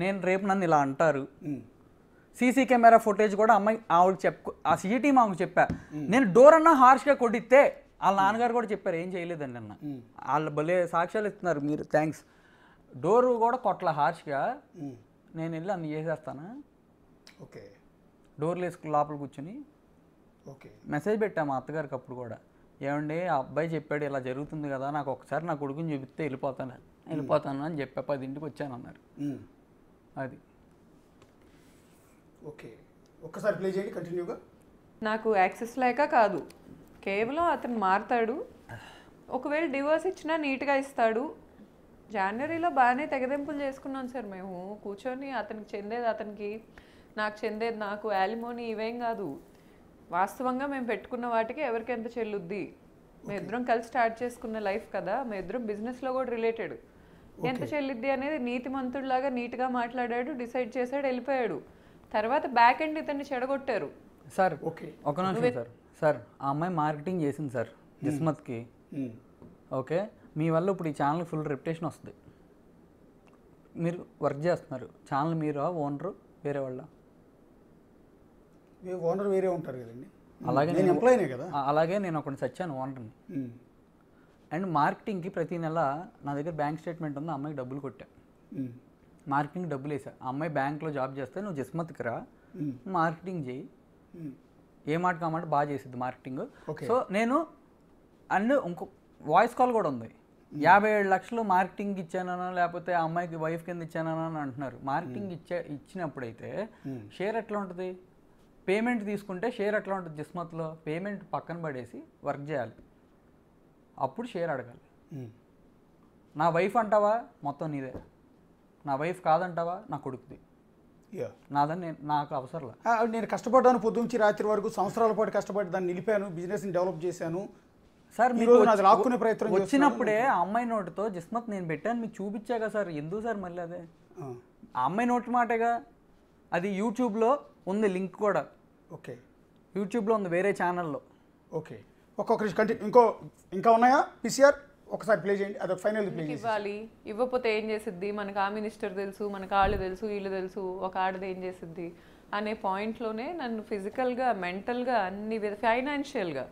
నేను రేపు నన్ను ఇలా అంటారు. సీసీ కెమెరా ఫుటేజ్ కూడా ఆవిడకి ఆ సిటీ మాకు చెప్పా. నేను డోర్ అన్నా హార్ష్గా కొట్టిస్తే వాళ్ళ నాన్నగారు కూడా చెప్పారు ఏం చేయలేదండి అన్న. వాళ్ళు భలే సాక్ష్యాలు ఇస్తున్నారు మీరు, థ్యాంక్స్. డోర్ కూడా కొట్ల హార్ష్గా, నేను వెళ్ళి అన్ని చేసేస్తాను. ఓకే, డోర్లు వేసుకుని లోపల కూర్చుని మెసేజ్ పెట్టా మా అత్తగారికి అప్పుడు కూడా, ఏమండి ఆ అబ్బాయి చెప్పాడు ఇలా జరుగుతుంది కదా, నాకు ఒకసారి నా కొడుకుని చూపిస్తే వెళ్ళిపోతాను అని చెప్పా. 10ంటికి వచ్చాను అన్నారు. అది ఓకే, ఒక్కసారి ప్లే చేయండి కంటిన్యూగా. నాకు యాక్సెస్ లేక కాదు, కేవలం అతను మారుతాడు. ఒకవేళ డివోర్స్ ఇచ్చినా నీట్గా ఇస్తాడు. జనవరిలో బాగానే తెగదెంపులు చేసుకున్నాం సార్ మేము కూర్చొని. అతనికి చెందేది అతనికి, నాకు చెందేది నాకు, యాలిమోని ఇవేం కాదు. వాస్తవంగా మేము పెట్టుకున్న వాటికి ఎవరికి ఎంత చెల్లుద్ది. మేము ఇద్దరం కలిసి స్టార్ట్ చేసుకున్న లైఫ్ కదా, మేము ఇద్దరం బిజినెస్లో కూడా రిలేటెడ్. ఎంత చెల్లిద్ది అనేది నీతిమంతుడిలాగా నీట్గా మాట్లాడాడు, డిసైడ్ చేశాడు, వెళ్ళిపోయాడు. తర్వాత బ్యాక్ ఎండ్ ఇతన్ని చెడగొట్టారు సార్. ఓకే, ఒక నిమిషం సార్. ఆ అమ్మాయి మార్కెటింగ్ చేసింది సార్ జిస్మత్కి. ఓకే, మీ వల్ల ఇప్పుడు ఈ ఛానల్ ఫుల్ రెప్యుటేషన్ వస్తుంది. మీరు వర్క్ చేస్తున్నారు, ఛానల్ మీరు ఓనరు వేరే వాళ్ళ? ఓనర్ వేరే ఉంటారు కదండి. అలాగే నేను ఎంప్లాయీనే కదా. అలాగే నేను ఒకటి సచ్చాను ఓనర్ని. అండ్ మార్కెటింగ్కి ప్రతి నెల నా దగ్గర బ్యాంక్ స్టేట్మెంట్ ఉంది, అమ్మాయికి డబ్బులు కొట్టా. మార్కెటింగ్ డబ్బులు వేసా. ఆ అమ్మాయి బ్యాంక్లో జాబ్ చేస్తే నువ్వు జిస్మత్కి రా, మార్కెటింగ్ చేయి, ఏ మాట కామాట బాగా చేసిద్ది మార్కెటింగ్. సో నేను అండ్ ఇంకో వాయిస్ కాల్ కూడా ఉంది. 57 లక్షలు మార్కెటింగ్ ఇచ్చానన్నా లేకపోతే ఆ అమ్మాయికి వైఫ్ కింద ఇచ్చానన్నా అని అంటున్నారు. మార్కెటింగ్ ఇచ్చినప్పుడైతే షేర్ ఎట్లా ఉంటుంది? పేమెంట్ తీసుకుంటే షేర్ ఎట్లా ఉంటుంది? జిస్మత్లో పేమెంట్ పక్కన పడేసి వర్క్ చేయాలి, అప్పుడు షేర్ అడగాలి. నా వైఫ్ అంటావా మొత్తం నీదే, నా వైఫ్ కాదంటావా నా కొడుకుది, నాదని నాకు అవసరం. నేను కష్టపడ్డాను పొద్దుంచి రాత్రి వరకు, సంవత్సరాల పాటు కష్టపడి దాన్ని నిలిపాను, బిజినెస్ని డెవలప్ చేశాను సార్. మీరు నాది లాక్కునే ప్రయత్నం వచ్చినప్పుడే ఆ అమ్మాయి నోటితో జిస్మత్ నేను పెట్టాను మీకు చూపించాగా సార్, ఎందుకు సార్ మళ్ళీ అదే ఆ అమ్మాయి నోటి మాటేగా. అది యూట్యూబ్లో ఉంది లింక్ కూడా. ఓకే, యూట్యూబ్లో ఉంది వేరే ఛానల్లో. ఓకే, ఒక్కొక్కరి కంటిన్యూ ఇంకా ఉన్నాయా పిసిఆర్? ఒకసారి ప్లే చేయండి, అదొక ఫైనల్ ప్లే చేయండి. ఇవ్వాలి, ఇవ్వకపోతే ఏం చేసిద్ది, మనకు ఆ మినిస్టర్ తెలుసు, మనకు వాళ్ళు తెలుసు, వీళ్ళు తెలుసు, ఒక ఆడది ఏం చేసిద్ది అనే పాయింట్లోనే నన్ను ఫిజికల్గా, మెంటల్గా, ఫైనాన్షియల్గా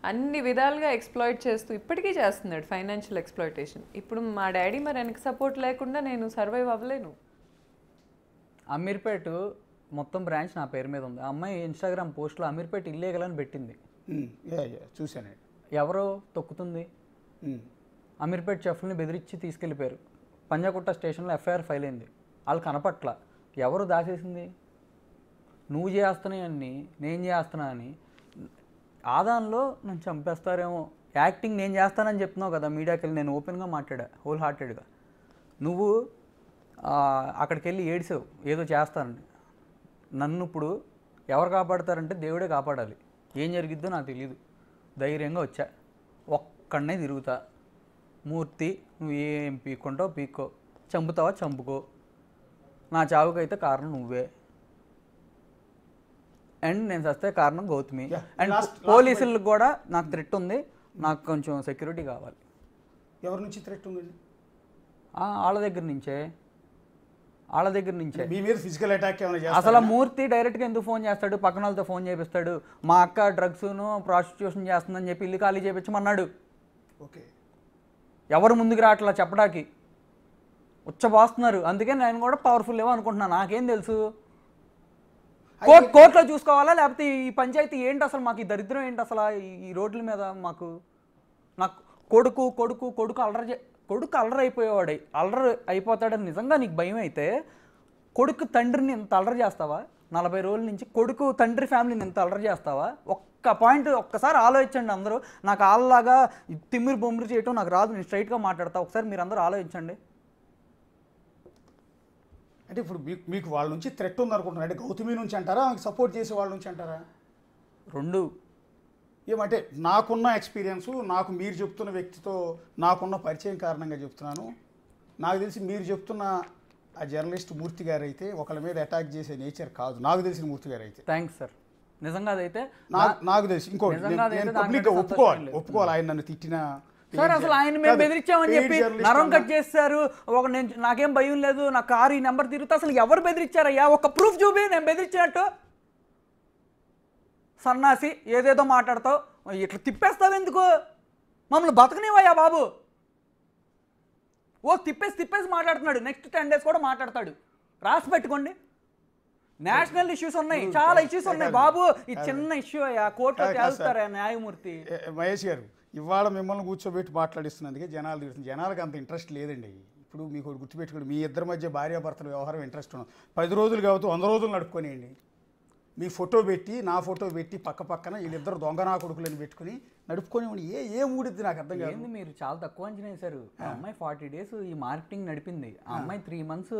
అన్ని విధాలుగా ఎక్స్ప్లాయిట్ చేస్తూ ఇప్పటికీ చేస్తున్నాడు ఫైనాన్షియల్ ఎక్స్ప్లాయిటేషన్. ఇప్పుడు మా డాడీ మరి వెనక సపోర్ట్ లేకుండా నేను సర్వైవ్ అవ్వలేను. అమీర్పేట మొత్తం బ్రాంచ్ నా పేరు మీద ఉంది. ఆ అమ్మాయి ఇన్స్టాగ్రామ్ పోస్ట్లో అమీర్పేట ఇల్లీగల్ అని పెట్టింది. చూశాను. ఎవరో తొక్కుతుంది. అమీర్పేట చెఫ్ని బెదిరించి తీసుకెళ్ళిపోయారు. పంజాగుట్ట స్టేషన్లో ఎఫ్ఐఆర్ ఫైల్ అయింది. వాళ్ళు కనపట్ల. ఎవరు దాచేసింది? నువ్వు చేస్తున్నాయని నేను చేస్తున్నా అని. ఆదాన్లో నన్ను చంపేస్తారేమో, యాక్టింగ్ నేను చేస్తానని చెప్తున్నావు కదా మీడియాకి వెళ్ళి. నేను ఓపెన్గా మాట్లాడా హోల్ హార్టెడ్గా. నువ్వు అక్కడికి వెళ్ళి ఏడిసావు ఏదో చేస్తానని. నన్ను ఇప్పుడు ఎవరు కాపాడతారంటే దేవుడే కాపాడాలి. ఏం జరిగిద్దో నాకు తెలియదు. ధైర్యంగా వచ్చా, ఒక్కడనే తిరుగుతా. మూర్తి నువ్వు ఏం పీక్కుంటావు పీక్కో, చంపుతావా చంపుకో, నా చావుకైతే కారణం నువ్వే. అండ్ నేను చస్తే కారణం గౌతమి. అండ్ పోలీసులకు కూడా నాకు థ్రెట్ ఉంది, నాకు కొంచెం సెక్యూరిటీ కావాలి. ఎవరి నుంచి థ్రెట్ ఉంది? వాళ్ళ దగ్గర నుంచే. మీ మీద ఫిజికల్ అటాక్ ఏమైనా? అసలు మూర్తి డైరెక్ట్గా ఎందుకు ఫోన్ చేస్తాడు? పక్కన వాళ్ళతో ఫోన్ చేపిస్తాడు. మా అక్క డ్రగ్స్ను ప్రాస్టిట్యూషన్ చేస్తుందని చెప్పి ఇల్లు ఖాళీ చేయించమన్నాడు. ఓకే, ఎవరు ముందుకు రావట్లా చెప్పడానికి, ఉచ్చబాస్తున్నారు. అందుకే నేను కూడా పవర్ఫుల్ ఏమో అనుకుంటున్నాను. నాకేం తెలుసు? కోర్టులో చూసుకోవాలా లేకపోతే ఈ పంచాయతీ ఏంటి అసలు? మాకు ఈ దరిద్రం ఏంటి అసలు ఈ రోడ్ల మీద? నాకు కొడుకు అల్లరి అయిపోయేవాడు. అల్లరి అయిపోతాడని నిజంగా నీకు భయం అయితే కొడుకు తండ్రిని ఎంత అల్లరి చేస్తావా? 40 రోజుల నుంచి కొడుకు తండ్రి ఫ్యామిలీని ఎంత అల్లరి చేస్తావా? ఒక్క పాయింట్ ఒక్కసారి ఆలోచించండి అందరూ. నాకు వాళ్ళలాగా తిమ్మిరి బొమ్మిరి చేయటం నాకు రాదు, నేను స్ట్రైట్గా మాట్లాడతా. ఒకసారి మీరు అందరూ ఆలోచించండి. అంటే ఇప్పుడు మీకు వాళ్ళ నుంచి థ్రెట్ ఉంది అనుకుంటున్నారు. అంటే గౌతమి నుంచి అంటారా, మీకు సపోర్ట్ చేసే వాళ్ళ నుంచి అంటారా? రెండు. ఏమంటే నాకున్న ఎక్స్పీరియన్సు, నాకు మీరు చెప్తున్న వ్యక్తితో నాకున్న పరిచయం కారణంగా చెప్తున్నాను. నాకు తెలిసి మీరు చెప్తున్న ఆ జర్నలిస్ట్ మూర్తి గారు అయితే ఒకళ్ళ మీద అటాక్ చేసే నేచర్ కాదు, నాకు తెలిసిన మూర్తి గారు అయితే. Thanks sir. నిజంగా అదైతే నాకు తెలిసి ఇంకోటి నేను పబ్లిక్గా ఒప్పుకోవాలి. ఆయన నన్ను తిట్టినా సార్ అసలు ఆయన మేము బెదిరించామని చెప్పి నరం కట్ చేస్తారు. నాకేం భయం లేదు, నా కారు ఈ నెంబర్ తిరుగుతా. అసలు ఎవరు బెదిరించారయ్యా? ఒక ప్రూఫ్ చూపి నేను బెదిరించినట్టు. సన్నాసి ఏదేదో మాట్లాడతావు, ఇట్లా తిప్పేస్తావు ఎందుకు? మమ్మల్ని బతకనివయ్యా బాబు. తిప్పేసి మాట్లాడుతున్నాడు. నెక్స్ట్ 10 days కూడా మాట్లాడతాడు. రాసి పెట్టుకోండి. నేషనల్ ఇష్యూస్ ఉన్నాయి, చాలా ఇష్యూస్ ఉన్నాయి బాబు. ఈ చిన్న ఇష్యూ అయ్యా, కోర్టులో తేలుస్తారా న్యాయమూర్తి? మహేష్ గారు, ఇవాళ మిమ్మల్ని కూర్చోబెట్టి మాట్లాడిస్తున్నందుకే జనాలు తిడుతుంది. జనాలకు అంత ఇంట్రెస్ట్ లేదండి. ఇప్పుడు మీకు గుర్తుపెట్టుకోండి, మీ ఇద్దరి మధ్య భార్యాభర్తల వ్యవహారం ఇంట్రెస్ట్ ఉన్నాం. 10 రోజులు కావచ్చు, 100 రోజులు నడుపుకొనియండి. మీ ఫోటో పెట్టి, నా ఫోటో పెట్టి పక్కన వీళ్ళిద్దరు దొంగనా కొడుకులని పెట్టుకుని నడుపుకొని ఏ ఊడిద్ది నాకు అర్థం కాదు. మీరు చాలా తక్కువ అంచనా వేశారు. ఆ అమ్మాయి 40 days ఈ మార్కెటింగ్ నడిపింది. ఆ అమ్మాయి 3 months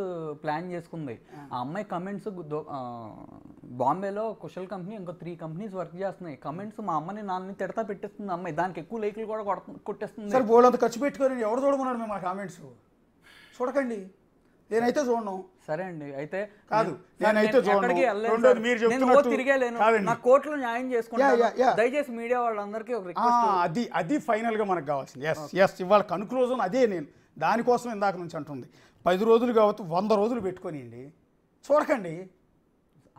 ప్లాన్ చేసుకుంది. ఆ అమ్మాయి కమెంట్స్ బాంబేలో కుశల్ కంపెనీ ఇంకో 3 companies వర్క్ చేస్తున్నాయి. కమెంట్స్ మా అమ్మని నాన్నని తిడతా పెట్టేస్తుంది అమ్మాయి. దానికి ఎక్కువ లైకులు కూడా కొట్టేస్తుంది. సార్ బోల్డ్ ఖర్చు పెట్టుకొని ఎవరు చూడమన్నాడు మేము ఆ కామెంట్స్? చూడకండి, నేనైతే చూడను. సరే అండి, అయితే కాదు, నేనైతే తిరిగేలేను. నా కోర్టులో న్యాయం చేసుకుంటాను. దయచేసి మీడియా వాళ్ళందరికీ ఒక రిక్వెస్ట్. అది ఫైనల్ గా మనకు కావాల్సింది. ఎస్ ఇవాళ కన్క్లూజన్ అదే. నేను దానికోసం ఇందాక నుంచి అంటుంది 10 రోజులు కావచ్చు, 100 రోజులు పెట్టుకొనియండి, చూడకండి.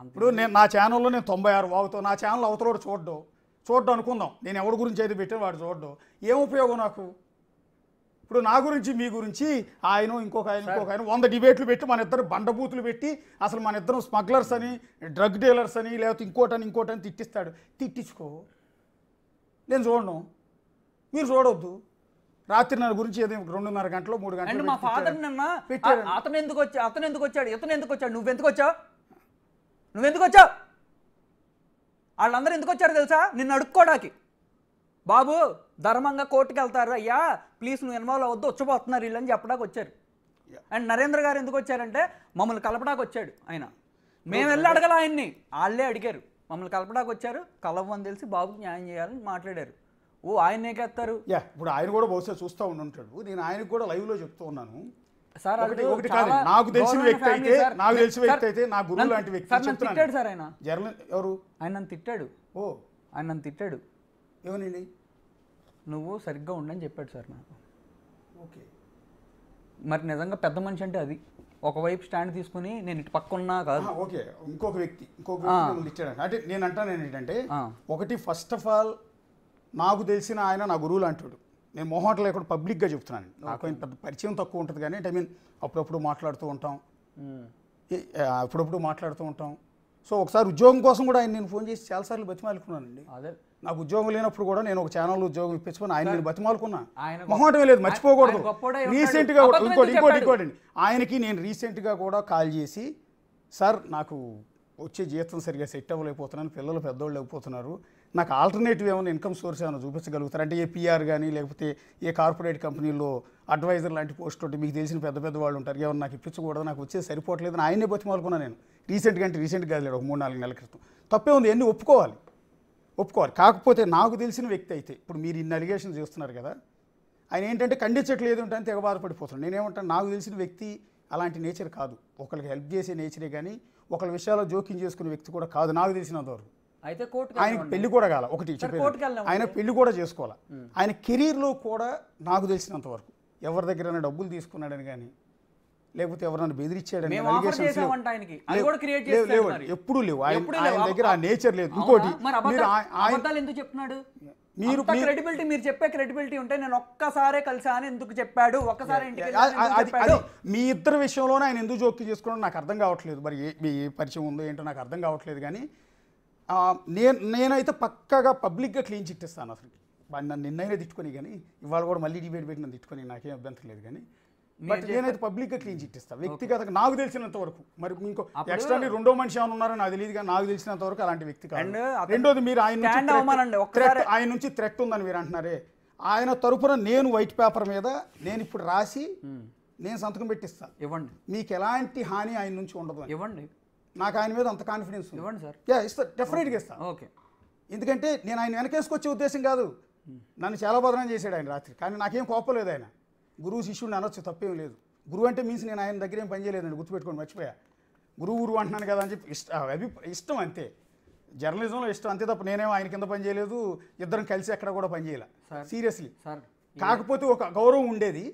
ఇప్పుడు నా ఛానల్లో నేను 96 వాగుతావు, నా ఛానల్ అవతలోడు చూడ్డం అనుకుందాం. నేను ఎవరి గురించి అయితే పెట్టాను వాడు చూడడం, ఏం ఉపయోగం నాకు? ఇప్పుడు నా గురించి మీ గురించి ఇంకొక ఆయన 100 డిబేట్లు పెట్టి మన ఇద్దరు బండబూతులు పెట్టి అసలు మన ఇద్దరం స్మగ్లర్స్ అని, డ్రగ్ డీలర్స్ అని, లేకపోతే ఇంకోటని తిట్టిస్తాడు. తిట్టించుకో, నేను చూడను, మీరు చూడవద్దు. రాత్రి నా గురించి ఏదో 2:30 గంటలు 3 గంటలు మా ఫాదర్ నిన్న అతను ఎందుకు వచ్చాడు ఇతను ఎందుకు వచ్చాడు, నువ్వెందుకు వచ్చావు, వాళ్ళందరూ ఎందుకు వచ్చారు తెలుసా? నిన్ను అడుక్కోడానికి. బాబు ధర్మంగా కోర్టుకు వెళ్తారు, అయ్యా ప్లీజ్ నువ్వు ఇన్వాల్వ్ అవ్వద్దు, వచ్చిపోతున్నారు వీళ్ళు అని చెప్పడానికి వచ్చారు. అండ్ నరేంద్ర గారు ఎందుకు వచ్చారంటే మమ్మల్ని కలపడానికి వచ్చాడు ఆయన. మేము వెళ్ళి అడగల ఆయన్ని, వాళ్ళే అడిగారు. మమ్మల్ని కలపడానికి వచ్చారు, కలవని తెలిసి బాబుకి న్యాయం చేయాలని మాట్లాడారు. ఆయన ఏకెత్తారు. ఇప్పుడు ఆయన కూడా బహుశా చూస్తూ ఉంటాడు. నేను ఆయనకు కూడా లైవ్లో చెప్తూ ఉన్నాను సార్. ఒకటి కాదు, నాకు తెలిసిన వ్యక్తి అయితే నా గురువు లాంటి వ్యక్తి తిట్టాడు సార్. ఆయన ఎవరు? ఆయన నన్ను తిట్టాడు. ఏమనండి? నువ్వు సరిగ్గా ఉండని చెప్పాడు సార్ నాకు. ఓకే, మరి నిజంగా పెద్ద మనిషి అంటే అది. ఒకవైపు స్టాండ్ తీసుకుని నేను ఇటు పక్కన్నా కాదు. ఓకే, ఇంకొక వ్యక్తి ఇచ్చాడు అంటే నేను అంటాను ఏంటంటే, ఒకటి ఫస్ట్ ఆఫ్ ఆల్ నాకు తెలిసిన ఆయన నా గురువులు అంటాడు. నేను మొహమాట లేకుండా పబ్లిక్గా చెప్తున్నాను. నాకు ఆయన పెద్ద పరిచయం తక్కువ ఉంటుంది కానీ అప్పుడప్పుడు మాట్లాడుతూ ఉంటాం. సో ఒకసారి ఉద్యోగం కోసం కూడా ఆయన నేను ఫోన్ చేసి చాలాసార్లు బతిమాలుకున్నానండి. అదే నాకు ఉద్యోగం లేనప్పుడు కూడా నేను ఒక ఛానల్ ఉద్యోగం ఇప్పించుకొని ఆయన నేను బతిమాలుకున్నా. మొహమాటమే లేదు, మర్చిపోకూడదు. రీసెంట్గా ఇంకోటి ఆయనకి నేను రీసెంట్గా కూడా కాల్ చేసి, సార్ నాకు వచ్చే జీతం సరిగా సెట్ అవ్వలేకపోతున్నాను, పిల్లలు పెద్దోళ్ళు అయిపోతున్నారు, నాకు ఆల్టర్నేటివ్ ఏమైనా ఇన్కమ్ సోర్స్ ఏమైనా చూపించగలుగుతారు అంటే, ఏ పిఆర్ కానీ లేకపోతే ఏ కార్పొరేట్ కంపెనీలో అడ్వైజర్ లాంటి పోస్ట్ ఉంటే మీకు తెలిసిన పెద్ద వాళ్ళు ఉంటారు, ఏమన్నా నాకు ఇప్పించకూడదు, నాకు వచ్చేది సరిపోవట్లేదు ఆయనే బతిమాలుకున్నా. నేను రీసెంట్గా కాదు, ఒక 3-4 నెలల క్రితం. తప్పే ఉంది, ఎన్ని ఒప్పుకోవాలి. కాకపోతే నాకు తెలిసిన వ్యక్తి అయితే, ఇప్పుడు మీరు ఇన్ని అలిగేషన్ చేస్తున్నారు కదా, ఆయన ఏంటంటే ఖండించట్లేదు అంటే తెగ బాధపడిపోతున్నాను. నేనేమంటాను, నాకు తెలిసిన వ్యక్తి అలాంటి నేచర్ కాదు. ఒకరికి హెల్ప్ చేసే నేచరే కానీ ఒకళ్ళ విషయాల్లో జోక్యం చేసుకునే వ్యక్తి కూడా కాదు నాకు తెలిసినంతవరకు. అయితే ఆయనకు పెళ్లి కూడా కాల, ఒకటి చెప్పేది, ఆయన పెళ్లి కూడా చేసుకోవాలి. ఆయన కెరీర్లో కూడా నాకు తెలిసినంతవరకు ఎవరి దగ్గర డబ్బులు తీసుకున్నాడని కానీ లేకపోతే ఎవరైనా బెదిరించాడని ఎప్పుడూ లేవు. ఆయన దగ్గర ఆ నేచర్ లేదు. ఇంకోటి మీరు క్రెడిబిలిటీ, మీరు చెప్పే క్రెడిబిలిటీ ఉంటే నేను ఒక్కసారే కలిసా అని ఎందుకు చెప్పాడు, ఒక్కసారి మీ ఇద్దరు విషయంలోనే ఆయన ఎందుకు జోక్యం చేసుకోవడం నాకు అర్థం కావట్లేదు. మరి ఏ పరిచయం ఉందో ఏంటో నాకు అర్థం కావట్లేదు. కానీ నేనైతే పక్కాగా పబ్లిక్గా క్లీన్ చిట్ ఇస్తాను. అసలు నన్ను నిన్నైనా తిట్టుకొని, కానీ ఇవాళ కూడా మళ్ళీ డిబేట్ పెట్టి నన్ను తిట్టుకొని నాకేం అభ్యంతరం లేదు. కానీ బట్ నేనైతే పబ్లిక్గా క్లీన్ చిట్ ఇస్తాను వ్యక్తిగతంగా నాకు తెలిసినంత వరకు. మరి ఇంకో ఎక్స్ట్రా రెండో మనిషి ఏమైనా ఉన్నారని నాకు తెలియదు, కానీ నాకు తెలిసినంత వరకు అలాంటి వ్యక్తి కాదు. రెండోది, మీరు ఆయన నుంచి థ్రెట్ ఉందని మీరు అంటున్నారే, ఆయన తరపున నేను వైట్ పేపర్ మీద నేను ఇప్పుడు రాసి నేను సంతకం పెట్టిస్తాను. ఇవ్వండి, మీకు ఎలాంటి హాని ఆయన నుంచి ఉండదు. ఇవ్వండి, నాకు ఆయన మీద అంత కాన్ఫిడెన్స్. ఇవ్వండి సార్. ఇస్తా, డెఫినెట్గా ఇస్తాను. ఓకే, ఎందుకంటే నేను ఆయన వెనకేసుకొచ్చే ఉద్దేశం కాదు. నన్ను చాలా బదనం చేశాడు ఆయన రాత్రి, కానీ నాకేం కోపలేదు. ఆయన గురువు శిష్యుడిని అనొచ్చు, తప్పేం లేదు. గురువు అంటే మీన్స్ నేను ఆయన దగ్గర ఏం పని చేయలేదండి, గుర్తుపెట్టుకోండి, మర్చిపోయా. గురువు అంటున్నాను కదా అని చెప్పి ఇష్టం అంతే. జర్నలిజంలో ఇష్టం అంతే తప్ప నేనేమో ఆయన కింద పని చేయలేదు, ఇద్దరం కలిసి ఎక్కడ కూడా పని చేయలే. సీరియస్లీ సార్, కాకపోతే ఒక గౌరవం ఉండేది.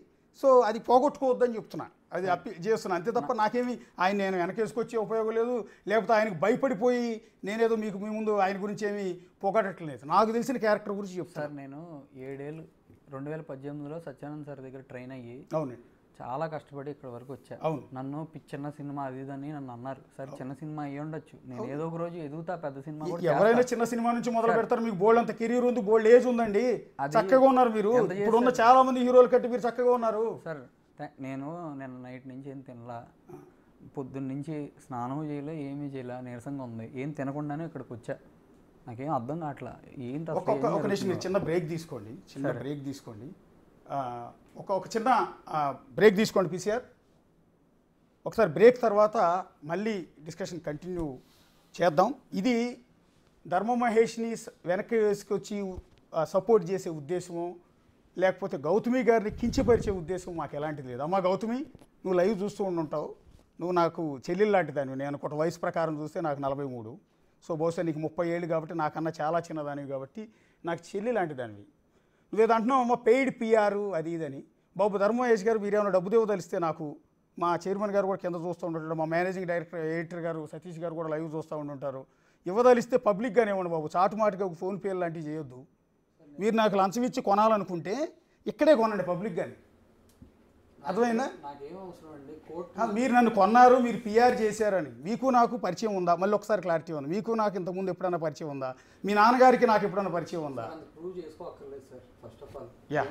సో అది పోగొట్టుకోవద్దని చెప్తున్నా, అది అప్పీల్ చేస్తున్నా అంతే తప్ప నాకేమి ఆయన నేను వెనకేసుకొచ్చే ఉపయోగం లేదు, లేకపోతే ఆయనకు భయపడిపోయి నేనేదో మీకు మీ ముందు ఆయన గురించి ఏమి పోగొట్టట్లేదు. నాకు తెలిసిన క్యారెక్టర్ గురించి చెప్తాను. సార్ నేను 7 ఏళ్ళు 2018లో సత్యానంద్ సార్ దగ్గర ట్రైన్ అయ్యి అవునండి, చాలా కష్టపడి ఇక్కడ వరకు వచ్చా. అవును, నన్ను చిన్న సినిమా అది ఇదని నన్ను అన్నారు. సరే చిన్న సినిమా అయ్యి ఉండొచ్చు, నేను ఏదో ఒక రోజు ఎదుగుతా, పెద్ద సినిమా కూడా ఎవరైనా చిన్న సినిమా నుంచి మొదలు పెడతారు. మీకు బోల్డ్ అంత కెరీర్ ఉంది, బోల్డ్ ఏజ్ ఉందండి, చక్కగా ఉన్నారు మీరు. ఇప్పుడు ఉన్న చాలా మంది హీరోలు కట్టి మీరు చక్కగా ఉన్నారు. సార్ నేను నిన్న నైట్ నుంచి ఏం తినలా, పొద్దున్న నుంచి స్నానం చేయలే, ఏమీ చేయలే, నీరసంగా ఉంది. ఏం తినకుండానే ఇక్కడికి వచ్చా. నాకేం అర్థం కావట్లా ఏంటి అసలు. ఒక నిమిషం మీరు చిన్న బ్రేక్ తీసుకోండి, చిన్న బ్రేక్ తీసుకోండి, ఒక చిన్న బ్రేక్ తీసుకోండి పీసీఆర్. ఒకసారి బ్రేక్ తర్వాత మళ్ళీ డిస్కషన్ కంటిన్యూ చేద్దాం. ఇది ధర్మ మహేష్ని వెనక్కి వేసుకొచ్చి సపోర్ట్ చేసే ఉద్దేశము, లేకపోతే గౌతమి గారిని కించపరిచే ఉద్దేశం మాకు ఎలాంటిది లేదు. అమ్మ గౌతమి, నువ్వు లైవ్ చూస్తూ ఉండుంటావు, నువ్వు నాకు చెల్లెలు లాంటిదానివి. నేను ఒక వయసు ప్రకారం చూస్తే నాకు 43, సో బహుశా నీకు 30 ఏళ్ళు కాబట్టి నాకన్నా చాలా చిన్నదానివి కాబట్టి నాకు చెల్లి లాంటిదానివి. నువ్వేదో అంటున్నావు అమ్మ పెయిడ్ పిఆర్ అది ఇదని. బాబు ధర్మమహేష్ గారు మీరేమైనా డబ్బు దేవతలిస్తే నాకు మా చైర్మన్ గారు కూడా కింద చూస్తూ ఉంటుంటారు, మా మేనేజింగ్ డైరెక్టర్ ఎడిటర్ గారు సతీష్ గారు కూడా లైవ్ చూస్తూ ఉంటుంటారు. ఇవ్వదలిస్తే పబ్లిక్గానే ఇవ్వండి బాబు, చాటుమాటుగా ఒక ఫోన్పే లాంటివి చేయొద్దు. మీరు నాకు లంచం ఇచ్చి కొనాలనుకుంటే ఇక్కడే కొనండి పబ్లిక్గానే, అర్థమైందా? మీరు నన్ను కొన్నారు, మీరు పిఆర్ చేశారని మీకు నాకు పరిచయం ఉందా? మళ్ళీ ఒకసారి క్లారిటీ ఉంది. మీకు నాకు ఇంతకుముందు ఎప్పుడైనా పరిచయం ఉందా? మీ నాన్నగారికి నాకు ఎప్పుడైనా పరిచయం ఉందా? ప్రూవ్ చేసుకోక్కర్లేదు sir. First of all yeah